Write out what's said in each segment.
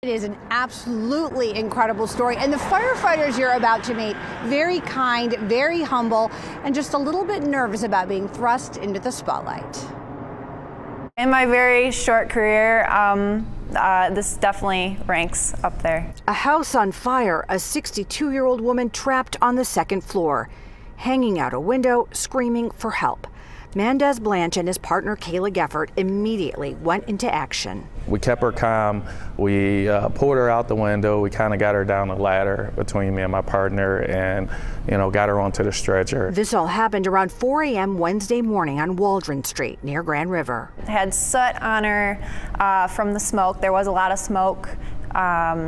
It is an absolutely incredible story, and the firefighters you're about to meet, very kind, very humble, and just a little bit nervous about being thrust into the spotlight. In my very short career, this definitely ranks up there. A house on fire, a 62-year-old woman trapped on the second floor, hanging out a window, screaming for help. Mandez Blanch and his partner Kayla Geffert immediately went into action. We kept her calm. We pulled her out the window. We kind of got her down the ladder between me and my partner and, got her onto the stretcher. This all happened around 4 a.m. Wednesday morning on Waldron Street near Grand River. Had soot on her from the smoke. There was a lot of smoke.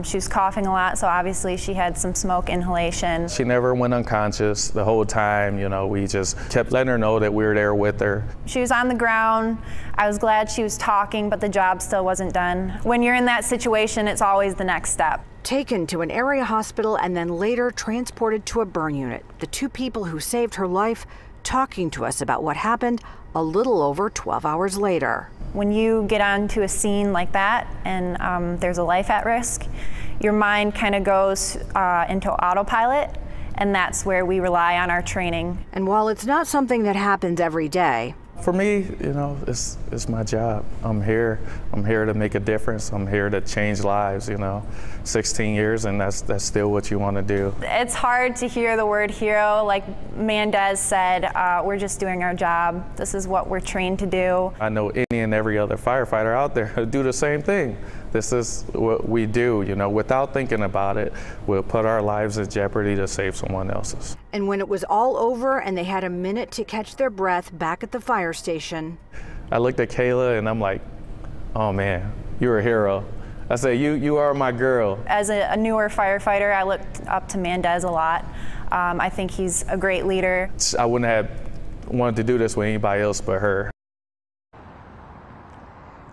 She was coughing a lot, so obviously she had some smoke inhalation. She never went unconscious the whole time. We just kept letting her know that we were there with her. She was on the ground. I was glad she was talking, but the job still wasn't done. When you're in that situation, it's always the next step. Taken to an area hospital and then later transported to a burn unit. The two people who saved her life talking to us about what happened a little over 12 hours later. When you get onto a scene like that and there's a life at risk, your mind kind of goes into autopilot, and that's where we rely on our training. And while it's not something that happens every day, for me, it's my job. I'm here to make a difference. I'm here to change lives, 16 years, and that's still what you want to do. It's hard to hear the word hero. Like Mandez said, we're just doing our job. This is what we're trained to do. I know any and every other firefighter out there who do the same thing. This is what we do, without thinking about it. We'll put our lives in jeopardy to save someone else's. And when it was all over and they had a minute to catch their breath back at the fire station, I looked at Kayla and I'm like, oh man, you're a hero. I said, you are my girl. As a newer firefighter, I looked up to Mandez a lot. I think he's a great leader. I wouldn't have wanted to do this with anybody else but her.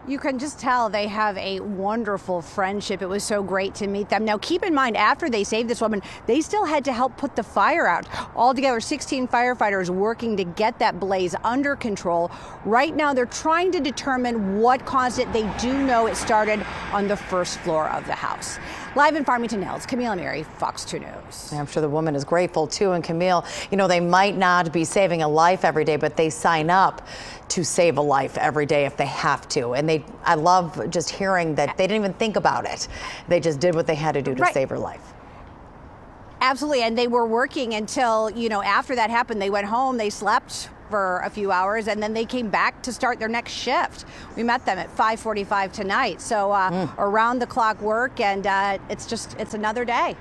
You can just tell they have a wonderful friendship. It was so great to meet them. Now, keep in mind, after they saved this woman, they still had to help put the fire out. Altogether, 16 firefighters working to get that blaze under control. Right now, they're trying to determine what caused it. They do know it started on the first floor of the house. Live in Farmington Hills, Camille Amiri, Fox 2 News. I'm sure the woman is grateful, too. And Camille, they might not be saving a life every day, but they sign up to save a life every day if they have to. And I love just hearing that they didn't even think about it. They just did what they had to do to save her life. Absolutely, and they were working until, after that happened, they went home, they slept for a few hours, and then they came back to start their next shift. We met them at 5:45 tonight, so around the clock work, and it's another day.